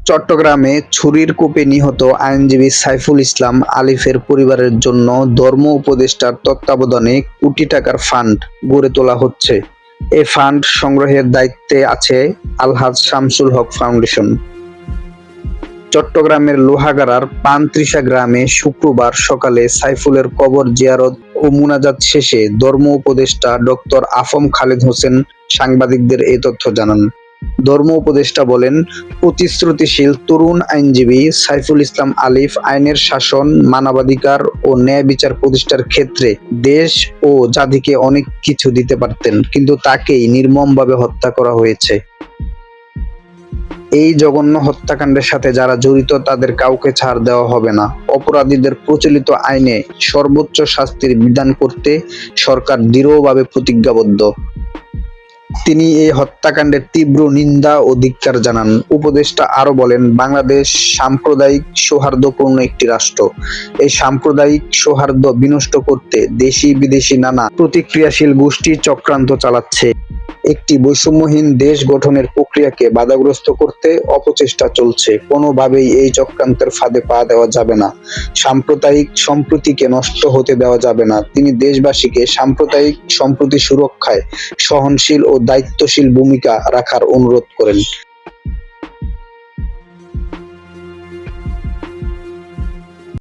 চট্টগ্রামে ছুরির কোপে নিহত আইনজীবী সাইফুল ইসলাম আলিফের পরিবারের জন্য ধর্ম উপদেষ্টার তত্ত্বাবধানে কোটি টাকার ফান্ড গড়ে তোলা হচ্ছে। এ ফান্ড সংগ্রহের দায়িত্বে আছে আলহাজ শামসুল হক ফাউন্ডেশন। চট্টগ্রামের লোহাগাড়ার পানত্রিশা গ্রামে শুক্রবার সকালে সাইফুলের কবর জিয়ারত ও মুনাজাত শেষে ধর্ম উপদেষ্টা ডক্টর আফম খালেদ হোসেন সাংবাদিকদের এ তথ্য জানান। ধর্ম উপদেষ্টা বলেন, প্রতিশ্রুতিশীল তরুণ আইনজীবী সাইফুল ইসলাম আলিফ আইনের শাসন, মানবাধিকার ও ন্যায় বিচার প্রতিষ্ঠার ক্ষেত্রে দেশ ও জাতিকে অনেক কিছু দিতে পারতেন, কিন্তু তাকেই নির্মমভাবে হত্যা করা হয়েছে। এই জঘন্য হত্যাকাণ্ডের সাথে যারা জড়িত তাদের কাউকে ছাড় দেওয়া হবে না। অপরাধীদের প্রচলিত আইনে সর্বোচ্চ শাস্তির বিধান করতে সরকার দৃঢ়ভাবে প্রতিজ্ঞাবদ্ধ। তিনি এই হত্যাকাণ্ডের তীব্র নিন্দা ও ধিক্কার জানান। উপদেষ্টা আরো বলেন, বাংলাদেশ সাম্প্রদায়িক সৌহার্দ্যপূর্ণ একটি রাষ্ট্র। এই সাম্প্রদায়িক সৌহার্দ্য বিনষ্ট করতে দেশি বিদেশি নানা প্রতিক্রিয়াশীল গোষ্ঠী চক্রান্ত চালাচ্ছে। একটি বৈষম্যহীন দেশ গঠনের প্রক্রিয়াকে বাধাগ্রস্ত করতে অপচেষ্টা চলছে। কোনোভাবেই এই চক্রান্তের ফাঁদে পা দেওয়া যাবে না। সাম্প্রদায়িক সম্প্রীতিকে নষ্ট হতে দেওয়া যাবে না। তিনি দেশবাসীকে সাম্প্রদায়িক সম্প্রীতি সুরক্ষায় সহনশীল ও দায়িত্বশীল ভূমিকা রাখার অনুরোধ করেন।